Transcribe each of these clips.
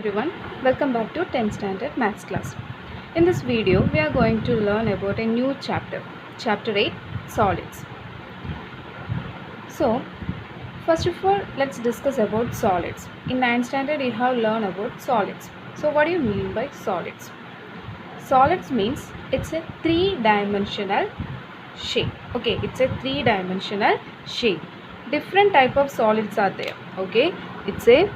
everyone, welcome back to 10th standard maths class. In this video we are going to learn about a new chapter 8, solids. So first of all, let's discuss about solids. In 9th standard you have learned about solids. So what do you mean by solids? Solids means it's a three-dimensional shape. Okay, it's a three-dimensional shape. Different type of solids are there. Okay, it's a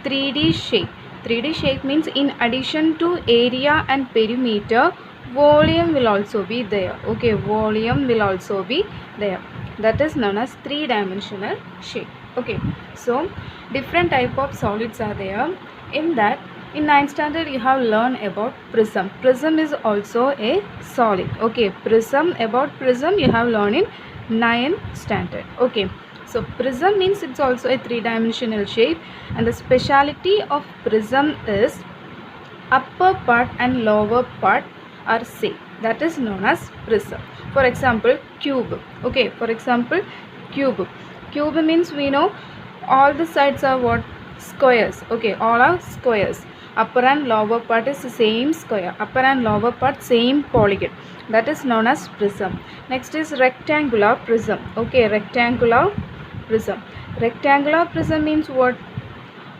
3D shape. 3D shape means in addition to area and perimeter, volume will also be there. Okay, volume will also be there. That is known as three-dimensional shape. Okay, so different type of solids are there. In that, in 9th standard you have learned about prism. Prism is also a solid. Okay, about prism you have learned in 9th standard. Okay, so prism means it's also a three-dimensional shape, and the speciality of prism is upper part and lower part are same. That is known as prism. For example, cube. Okay, for example, cube. Cube means we know all the sides are what? Squares. Okay, all are squares. Upper and lower part is the same square. Upper and lower part same polygon. That is known as prism. Next is rectangular prism. Okay, rectangular prism. Rectangular prism means what?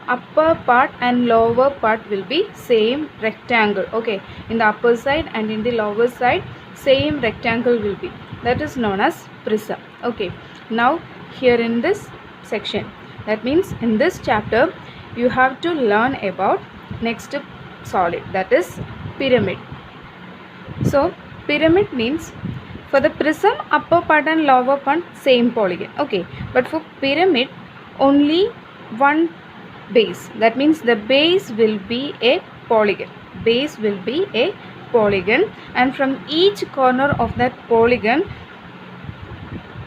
Upper part and lower part will be same rectangle. Okay, in the upper side and in the lower side same rectangle will be. That is known as prism. Okay, now here in this section, that means in this chapter you have to learn about next solid, that is pyramid. So pyramid means for the prism upper part and lower part same polygon. Okay, but for pyramid only one base. That means the base will be a polygon. Base will be a polygon, and from each corner of that polygon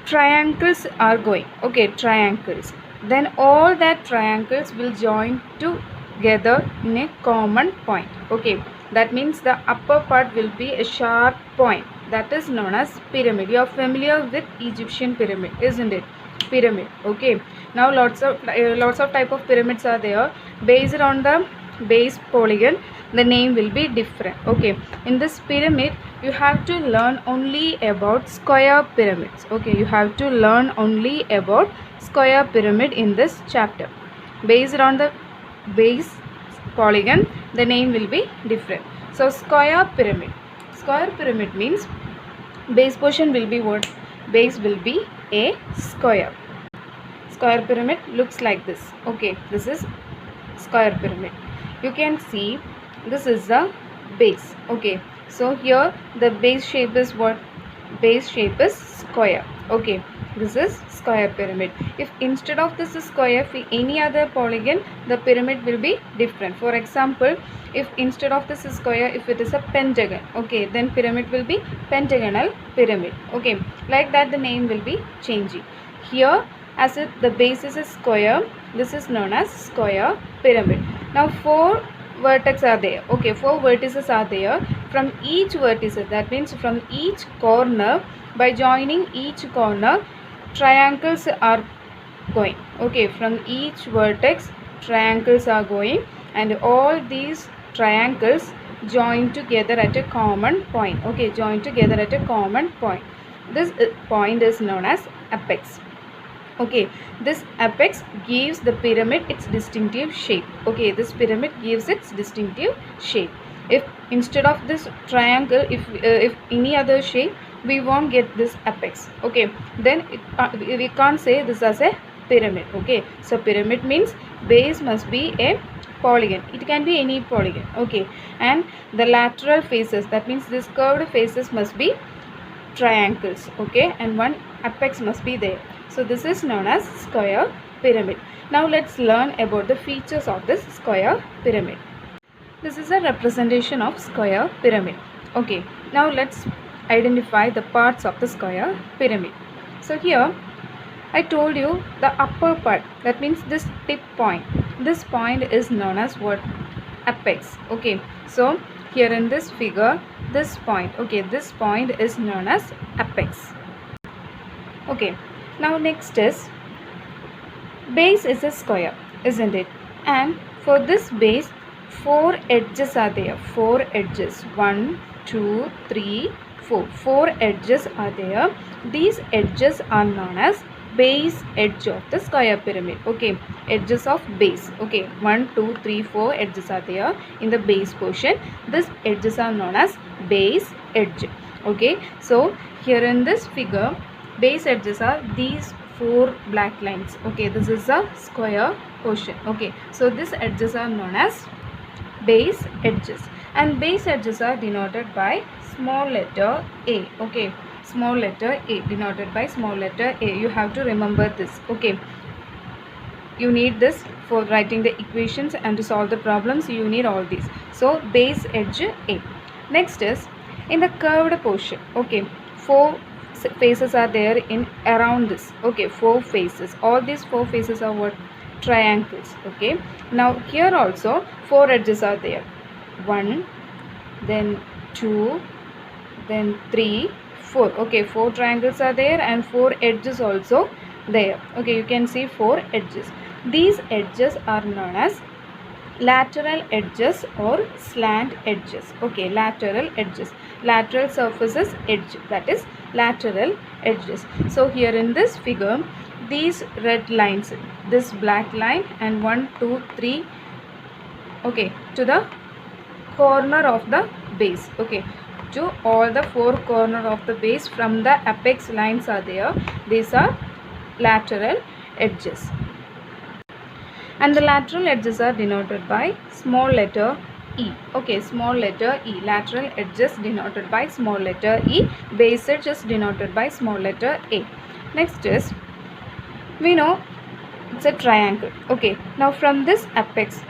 triangles are going. Okay, triangles. Then all that triangles will join together in a common point. Okay, that means the upper part will be a sharp point. That is known as pyramid. You are familiar with Egyptian pyramid, isn't it? Pyramid. Okay, now lots of type of pyramids are there. Based on the base polygon, the name will be different. Okay, in this pyramid you have to learn only about square pyramids. Okay, you have to learn only about square pyramid in this chapter. Based on the base polygon, the name will be different. So square pyramid. Square pyramid means base portion will be what? Base will be a square. Square pyramid looks like this. Okay, this is square pyramid. You can see this is the base. Okay, so here the base shape is what? Base shape is square. Okay, this is square pyramid. If instead of this square, for any other polygon, the pyramid will be different. For example, if instead of this square, if it is a pentagon, okay, then pyramid will be pentagonal pyramid. Okay, like that the name will be changing. Here, as if the base is a square, this is known as square pyramid. Now four vertex are there. Okay, four vertices are there. From each vertices, that means from each corner, by joining each corner, triangles are going. Okay, from each vertex triangles are going, and all these triangles join together at a common point. Okay, join together at a common point. This point is known as apex. Okay, this apex gives the pyramid its distinctive shape. Okay, this pyramid gives its distinctive shape. If instead of this triangle, if any other shape, we won't get this apex. Okay, then we can't say this as a pyramid. Okay, so pyramid means base must be a polygon. It can be any polygon. Okay, and the lateral faces, that means this curved faces must be triangles. Okay, and one apex must be there. So this is known as square pyramid. Now let's learn about the features of this square pyramid. This is a representation of square pyramid. Okay, now let's identify the parts of the square pyramid. So here I told you the upper part, that means this tip point. This point is known as what? Apex. Okay, so here in this figure, this point, okay, this point is known as apex. Okay, now next is base is a square, isn't it? And for this base four edges are there. Four edges. 1, 2, 3, 4. Four edges are there. These edges are known as base edge of the square pyramid. Okay, edges of base. Okay, 1, 2, 3, 4 edges are there in the base portion. These edges are known as base edge. Okay, so here in this figure, base edges are these four black lines. Okay, this is a square portion. Okay, so these edges are known as base edges, and base edges are denoted by small letter a. Okay, small letter a, denoted by small letter a. You have to remember this. Okay, you need this for writing the equations and to solve the problems. You need all these. So base edge a. Next is in the curved portion. Okay, four faces are there in around this. Okay, four faces. All these four faces are what? Triangles. Okay, now here also four edges are there. 1, then 2, then 3, 4. Okay, four triangles are there and four edges also there. Okay, you can see four edges. These edges are known as lateral edges or slant edges. Okay, lateral edges. Lateral surfaces edge, that is lateral edges. So here in this figure, these red lines, this black line and 1, 2, 3, okay, to the corner of the base. Okay, to all the four corner of the base from the apex lines are there. These are lateral edges, and the lateral edges are denoted by small letter e. Okay, small letter e. Lateral edges denoted by small letter e. Base edge is denoted by small letter a. Next is, we know it's a triangle. Okay, now from this apex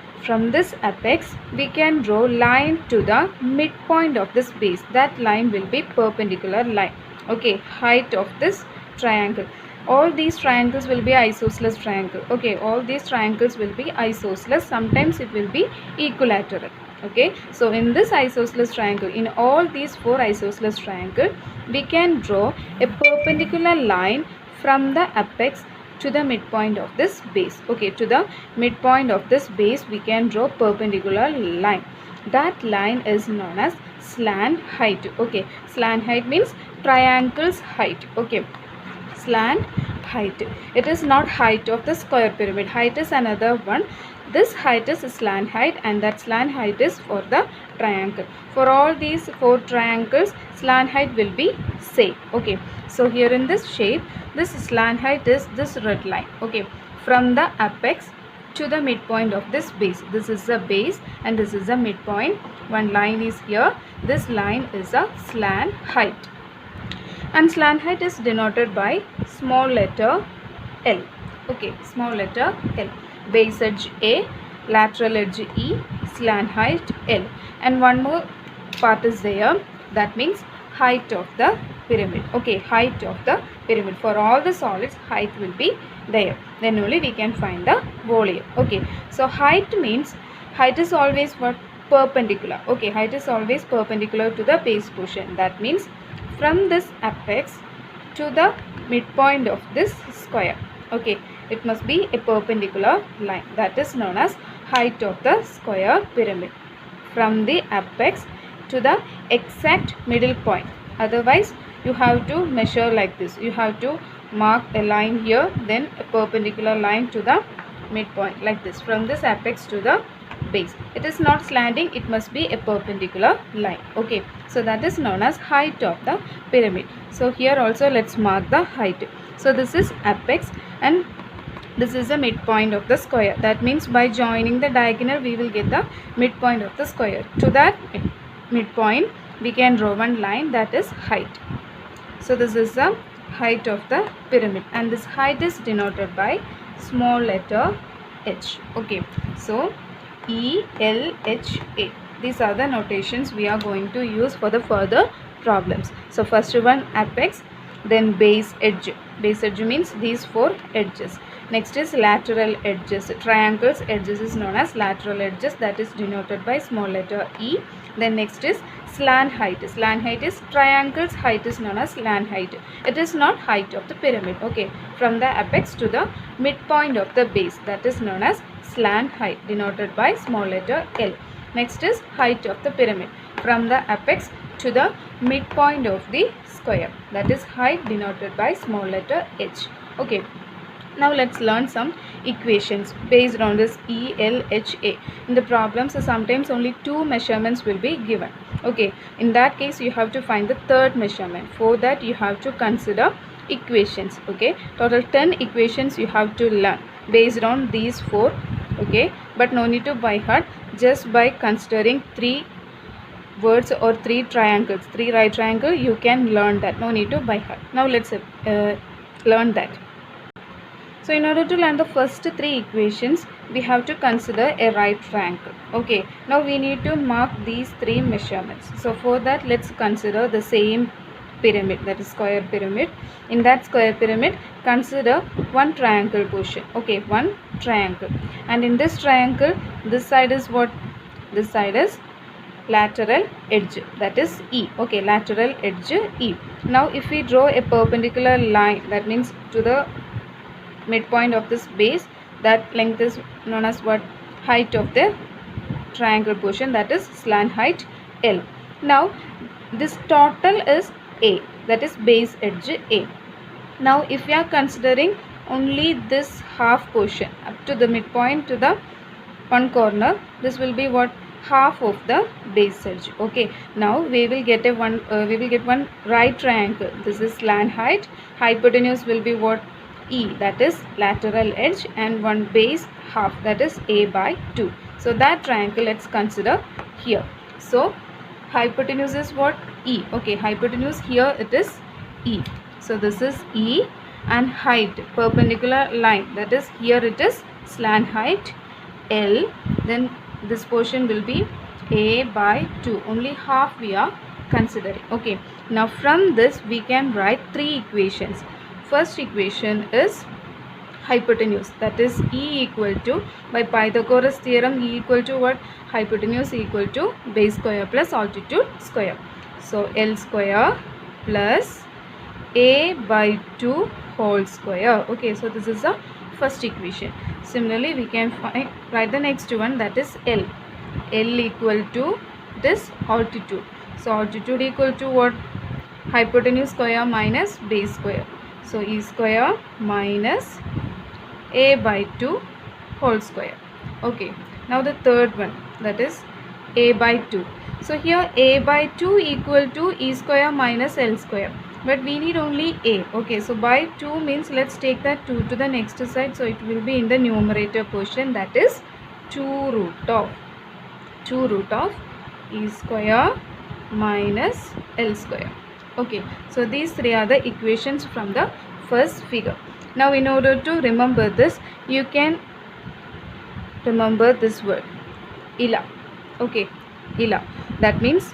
we can draw line to the midpoint of this base. That line will be perpendicular line. Okay, height of this triangle. All these triangles will be isosceles triangle. Okay, all these triangles will be isosceles. Sometimes it will be equilateral. Okay, so in this isosceles triangle, in all these four isosceles triangle, we can draw a perpendicular line from the apex to the midpoint of this base. Okay, to the midpoint of this base we can draw perpendicular line. That line is known as slant height. Okay, slant height means triangle's height. Okay, slant height. It is not height of the square pyramid. Height is another one. This height is slant height, and that slant height is for the triangle. For all these four triangles, slant height will be same. Okay, so here in this shape, this slant height is this red line. Okay, from the apex to the midpoint of this base. This is the base and this is the midpoint. One line is here. This line is a slant height, and slant height is denoted by small letter L. Okay, small letter L. Base edge A, lateral edge E, slant height L. And one more part is there, that means height of the pyramid. Okay, height of the pyramid. For all the solids, height will be there. Then only we can find the volume. Okay, so height means, height is always what? Perpendicular. Okay, height is always perpendicular to the base portion. That means from this apex to the midpoint of this square. Okay, it must be a perpendicular line. That is known as height of the square pyramid. From the apex to the exact middle point. Otherwise, you have to measure like this. You have to mark a line here, then a perpendicular line to the midpoint like this. From this apex to the base. It is not slanting, it must be a perpendicular line. Okay, so that is known as height of the pyramid. So here also let's mark the height. So this is apex and this is the midpoint of the square. That means by joining the diagonal we will get the midpoint of the square. To that midpoint we can draw one line, that is height. So this is the height of the pyramid, and this height is denoted by small letter h. Okay, so E, L, H, A. These are the notations we are going to use for the further problems. So first one apex, then base edge. Base edge means these four edges. Next is lateral edges. Triangles edges is known as lateral edges, that is denoted by small letter E. Then next is slant height. Slant height is triangle's height is known as slant height. It is not height of the pyramid. Okay, from the apex to the midpoint of the base, that is known as slant height denoted by small letter L. Next is height of the pyramid from the apex to the midpoint of the square, that is height denoted by small letter h. Okay, now let's learn some equations based on this ELHA. In the problems, sometimes only two measurements will be given. Okay, in that case you have to find the third measurement. For that you have to consider equations. Okay, total 10 equations you have to learn based on these four. Okay, but no need to by heart, just by considering three words or three triangles, three right triangle, you can learn that. No need to by heart. Now let's learn that. So in order to learn the first three equations, we have to consider a right triangle. Okay, now we need to mark these three measurements. So for that, let's consider the same pyramid, that is square pyramid. In that square pyramid, consider one triangle portion. Okay, one triangle. And in this triangle, this side is what? This side is lateral edge, that is E. Okay, lateral edge E. Now if we draw a perpendicular line, that means to the midpoint of this base, that length is known as what? Height of the triangle portion, that is slant height L. Now this total is A, that is base edge A. Now if we are considering only this half portion up to the midpoint to the one corner, this will be what? Half of the base edge. Okay, now we will get one right triangle. This is slant height, hypotenuse will be what? E, that is lateral edge, and one base half, that is A by 2. So that triangle let's consider here. So hypotenuse is what? E. Okay, hypotenuse here it is E. So this is E, and height, perpendicular line, that is here it is slant height L. Then this portion will be A by 2. Only half we are considering. Okay, now from this we can write three equations. First equation is hypotenuse, that is E equal to, by Pythagoras theorem, E equal to what? Hypotenuse equal to base square plus altitude square. So L square plus A by 2 whole square. Okay, so this is the first equation. Similarly we can write the next one, that is L. L equal to this altitude. So altitude equal to what? Hypotenuse square minus base square. So E square minus A by 2 whole square. Okay, now the third one, that is A by 2. So here A by 2 equal to E square minus L square, but we need only A. Okay, so by 2 means let's take that 2 to the next side, so it will be in the numerator portion, that is 2 root of E square minus L square. Okay, so these three are the equations from the first figure. Now in order to remember this, you can remember this word ELA. Okay, ELA, that means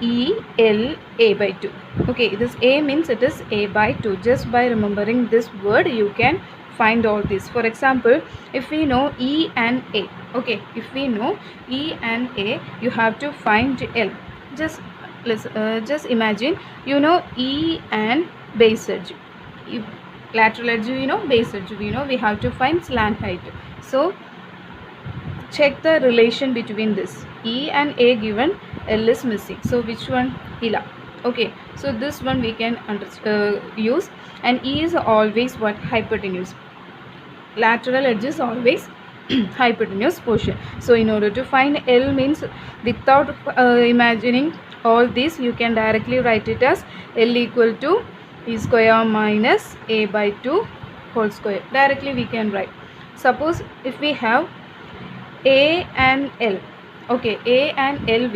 ELA by 2. Okay, this A means it is A by 2. Just by remembering this word you can find all this. For example, if we know E and A, okay, if we know E and A, you have to find L. Just imagine, you know E and base edge, lateral edge you know, base edge we know, we have to find slant height. So check the relation between this. E and A given, L is missing, so which one? ELA. Okay, so this one we can use, and E is always what? Hypotenuse. Lateral edge is always hypotenuse portion. So in order to find L means, without imagining all this, you can directly write it as L equal to E square minus A by 2 whole square. Directly we can write. Suppose if we have A and L, okay, A and L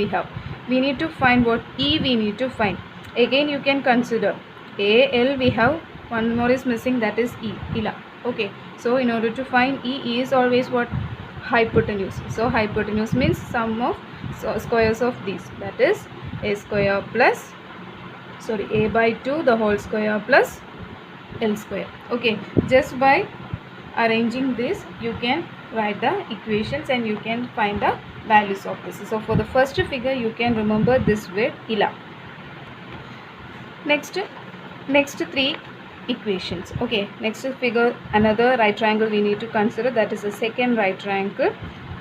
we need to find what? E we need to find. Again you can consider A, L, we have one more is missing, that is E, ELA. Okay, so in order to find E is always what? Hypotenuse. So hypotenuse means sum of squares of these, that is A square plus, A by 2 the whole square plus L square. Okay, just by arranging this you can write the equations and you can find the values of this. So for the first figure you can remember this word ELA. Next three equations. Okay, next figure, another right triangle we need to consider, that is the second right triangle.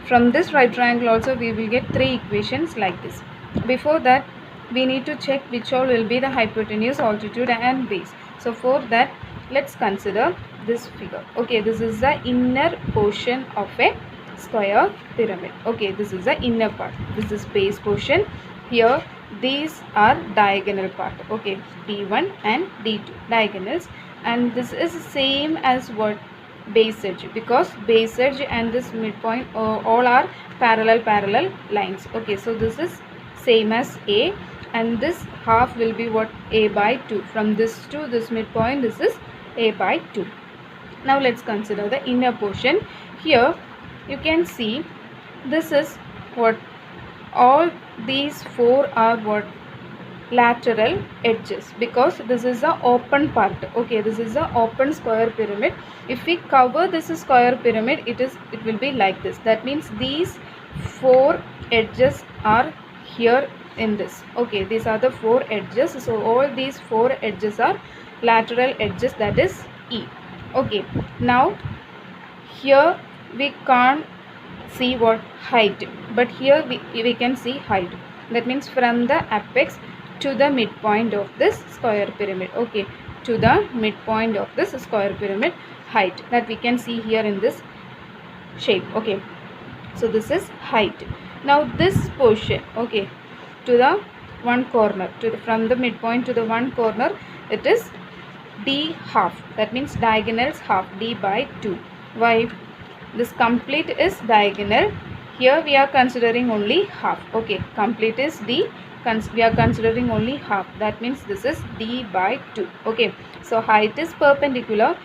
From this right triangle also we will get three equations like this. Before that we need to check which all will be the hypotenuse, altitude and base. So for that let's consider this figure. Okay, this is the inner portion of a square pyramid. Okay, this is the inner part, this is base portion. Here these are diagonal part. Okay, D1 and D2 diagonals, and this is same as what base edge, because base edge and this midpoint all are parallel lines. Okay, so this is same as A, and this half will be what, A by 2. From this to this midpoint, this is A by 2. Now let's consider the inner portion. Here you can see this is what, all these four are what, lateral edges, because this is the open part. Okay, this is the open square pyramid. If we cover this square pyramid, it will be like this. That means these four edges are here in this. Okay, these are the four edges, so all these four edges are lateral edges, that is E. Okay, now here we can't see what, height, but here we can see height. That means from the apex to the midpoint of this square pyramid. Okay, to the midpoint of this square pyramid, height, that we can see here in this shape. Okay, so this is height. Now this portion, okay, to the one corner, from the midpoint to the one corner, it is D half. That means diagonals half, D by 2. Why? This complete is diagonal. Here we are considering only half. Okay, complete is D, we are considering only half. That means this is D by 2. Okay, so height is perpendicular,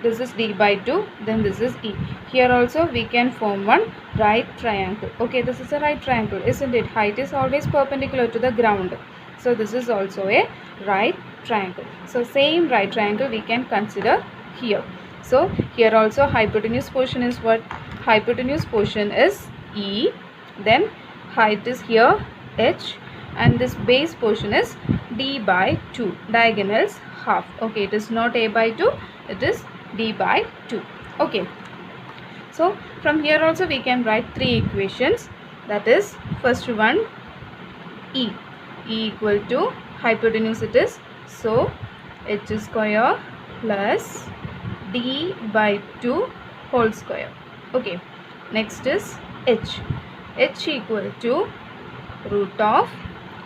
this is D by 2, then this is E. Here also we can form one right triangle. Okay, this is a right triangle, isn't it? Height is always perpendicular to the ground, so this is also a right triangle. So same right triangle we can consider here. So here also hypotenuse portion is what? Hypotenuse portion is E, then height is here H, and this base portion is D by 2, diagonals half. Okay, it is not A by 2, it is D by 2. Okay, so from here also we can write three equations. That is, first one, E equal to hypotenuse it is, so H square plus D by 2 whole square. Okay, next is H equal to root of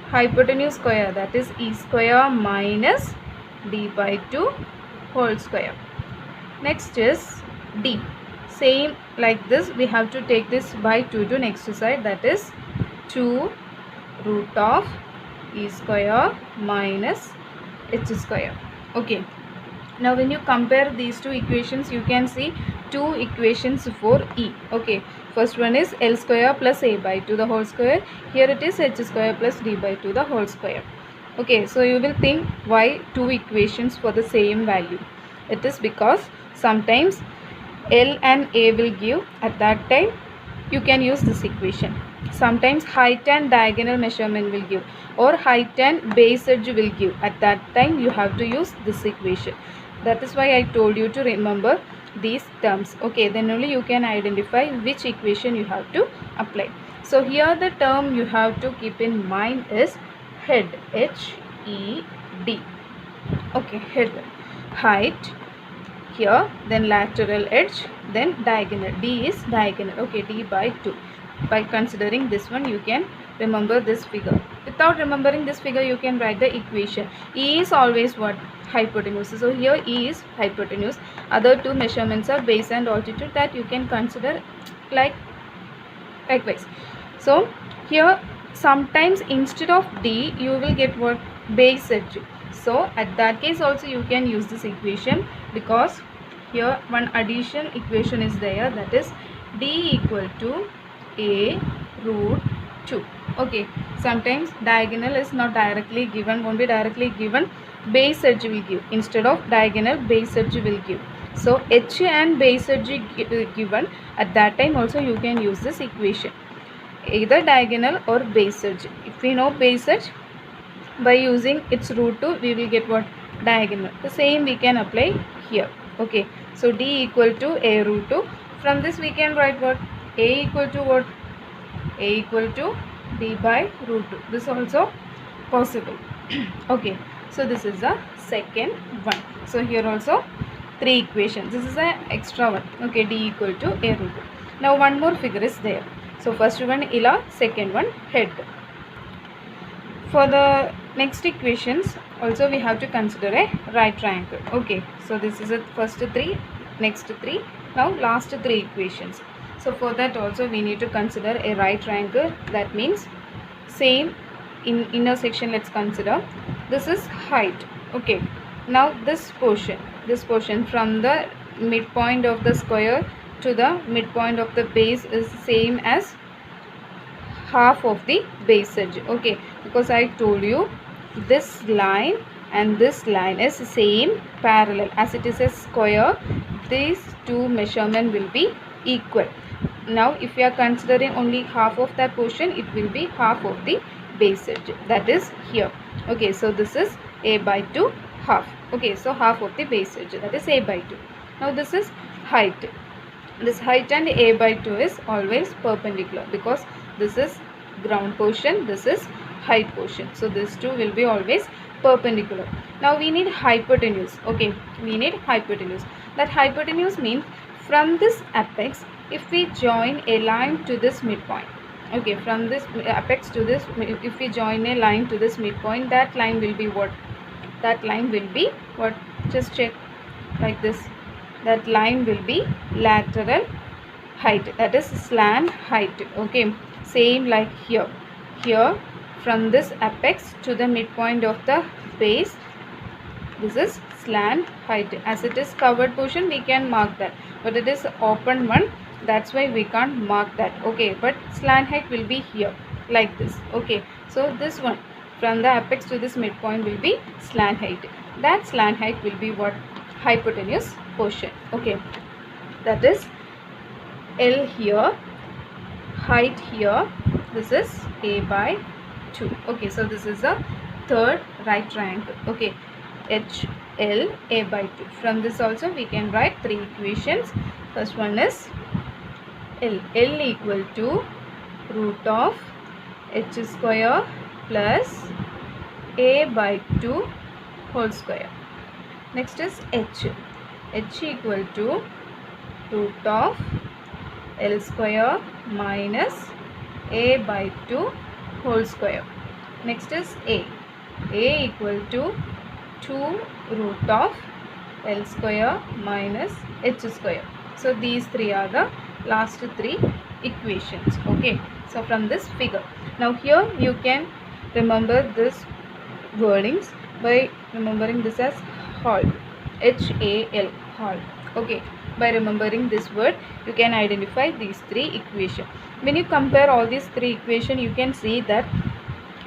hypotenuse square, that is E square minus D by 2 whole square. Next is D, same like this, we have to take this by 2 to next side, that is 2 root of E square minus H square. Okay, now when you compare these two equations, you can see two equations for E. Okay, first one is L square plus A by 2 the whole square. Here it is H square plus D by 2 the whole square. Okay, so you will think, why two equations for the same value? It is because sometimes L and A will give, at that time you can use this equation. Sometimes height and diagonal measurement will give, or height and base edge will give, at that time you have to use this equation. That is why I told you to remember these terms. Okay, then only you can identify which equation you have to apply. So here the term you have to keep in mind is head, H-E-D. Okay, head, height here, then lateral edge, then diagonal, D is diagonal. Okay, D by 2. By considering this one, you can remember this figure. Without remembering this figure, you can write the equation. E is always what? Hypotenuse. So here E is hypotenuse. Other two measurements are base and altitude, that you can consider likewise. So here sometimes instead of D you will get what? Base edge. So at that case also you can use this equation, because here one addition equation is there, that is D equal to A root 2. Okay, sometimes diagonal is not directly given, won't be directly given, base edge will give, instead of diagonal base edge will give. So H and base edge given, at that time also you can use this equation, either diagonal or base edge. If we know base edge, by using its root 2 we will get what? diagonal. The same we can apply here. Okay, so D equal to A root 2. From this we can write what? A equal to what? A equal to D by root 2. This also possible. Okay, so this is the second one. So here also 3 equations. This is an extra one. Okay, D equal to A root 2. Now one more figure is there. So first one ila, second one head. For the next equations also we have to consider a right triangle. Okay, so this is the first 3, next 3, now last 3 equations. So for that also we need to consider a right triangle. That means same in inner section. Let's consider this is height. Okay, now this portion from the midpoint of the square to the midpoint of the base is same as half of the base edge. Okay, because I told you this line and this line is same parallel. As it is a square, these two measurement will be equal. Now if we are considering only half of that portion, it will be half of the base edge, that is here. Okay, so this is A by 2 half. Okay, so half of the base edge, that is A by 2. Now this is height. This height and A by 2 is always perpendicular because this is ground portion, this is height portion. So these two will be always perpendicular. Now we need hypotenuse. Okay, we need hypotenuse. That hypotenuse means from this apex, if we join a line to this midpoint. Okay, from this apex to this, if we join a line to this midpoint, that line will be what? That line will be what? Just check like this. That line will be lateral height, that is slant height. Okay, same like here. Here from this apex to the midpoint of the base, this is slant height. As it is covered portion, we can mark that, but it is open one, that's why we can't mark that. Okay, but slant height will be here like this. Okay, so this one from the apex to this midpoint will be slant height. That slant height will be what? Hypotenuse portion. Okay, that is L here, height here, this is A by 2. Okay, so this is the third right triangle. Okay, H L A by 2. From this also we can write 3 equations. First one is L equal to root of H square plus A by 2 whole square. Next is H equal to root of L square minus A by 2 whole square. Next is A equal to 2 root of L square minus H square. So these 3 are the last 3 equations. Okay, so from this figure, now here you can remember this wordings by remembering this as HAL, HAL, HAL. Okay, by remembering this word you can identify these 3 equations. When you compare all these 3 equations, you can see that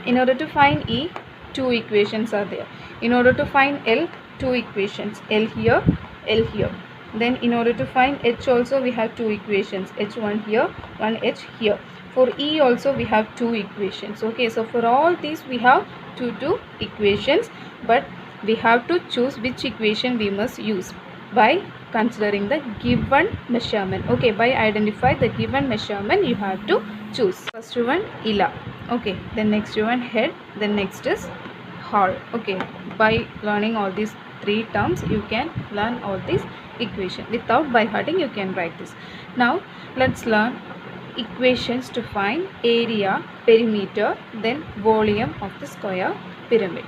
in order to find E, 2 equations are there. In order to find L, 2 equations, L here, L here. Then in order to find H also we have 2 equations, H1 here, 1H here. For E also we have 2 equations. Okay, so for all these we have 2 equations, but we have to choose which equation we must use by considering the given measurement. Okay, by identify the given measurement you have to choose. First one ila. Okay, then next one head, then next is HAL. Okay, by learning all these 3 terms you can learn all these equations. Without by hearting you can write this. Now let's learn equations to find area, perimeter, then volume of the square pyramid.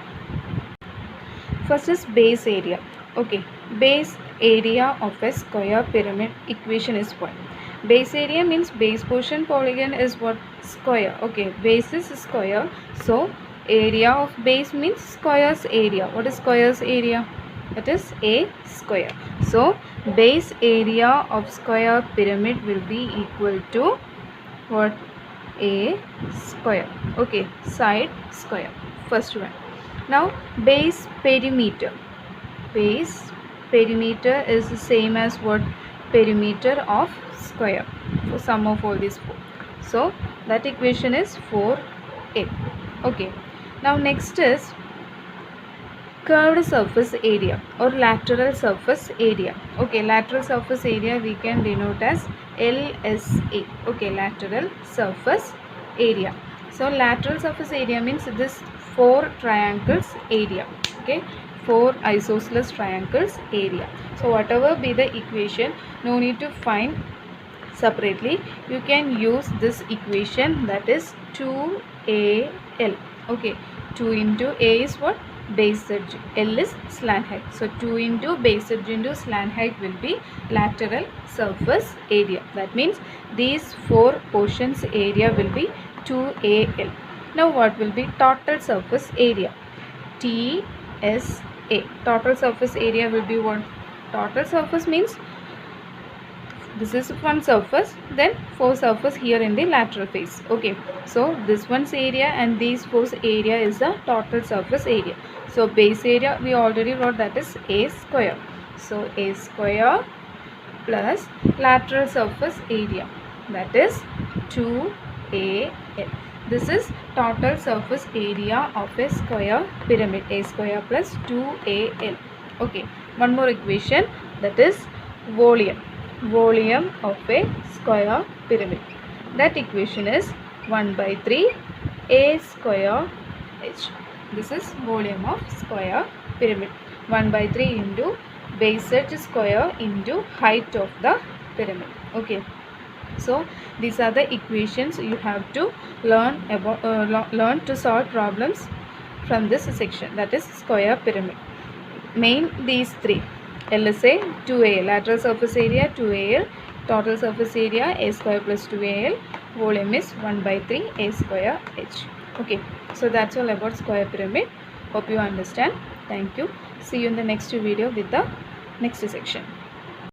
First is base area. Okay, base area of a square pyramid equation is what? Base area means base portion, polygon is what? Square. Okay, base is square, so area of base means square's area. What is square's area? That is a square. So base area of square pyramid will be equal to what? A square. Okay, side square, first one. Now base perimeter. Base perimeter is the same as what? Perimeter of square. So sum of all these 4. So that equation is 4a. Okay, now next is curved surface area or lateral surface area. Okay, lateral surface area we can denote as LSA. Okay, lateral surface area. So lateral surface area means this 4 triangles area. Okay, 4 isosceles triangles area. So whatever be the equation, no need to find separately. You can use this equation, that is 2AL. Okay, 2 into A is what? Base edge. L is slant height. So 2 into base edge into slant height will be lateral surface area. That means these 4 portions area will be 2AL. Now what will be total surface area? TSA. Total surface area will be what? Total surface means this is one surface, then 4 surface here in the lateral face. Okay, so this one's area and these 4's area is the total surface area. So base area we already wrote, that is A square. So A square plus lateral surface area, that is 2AL. This is total surface area of a square pyramid. A square plus 2AL. Okay, one more equation, that is volume of a square pyramid. That equation is 1 by 3 A square H. This is volume of square pyramid. 1 by 3 into base edge square into height of the pyramid. Okay, so these are the equations you have to learn about, learn to solve problems from this section, that is square pyramid. Main these 3: LSA 2AL, lateral surface area 2AL, total surface area A square plus 2AL, volume is 1 by 3 A square H. Okay, so that's all about square pyramid. Hope you understand. Thank you. See you in the next video with the next section.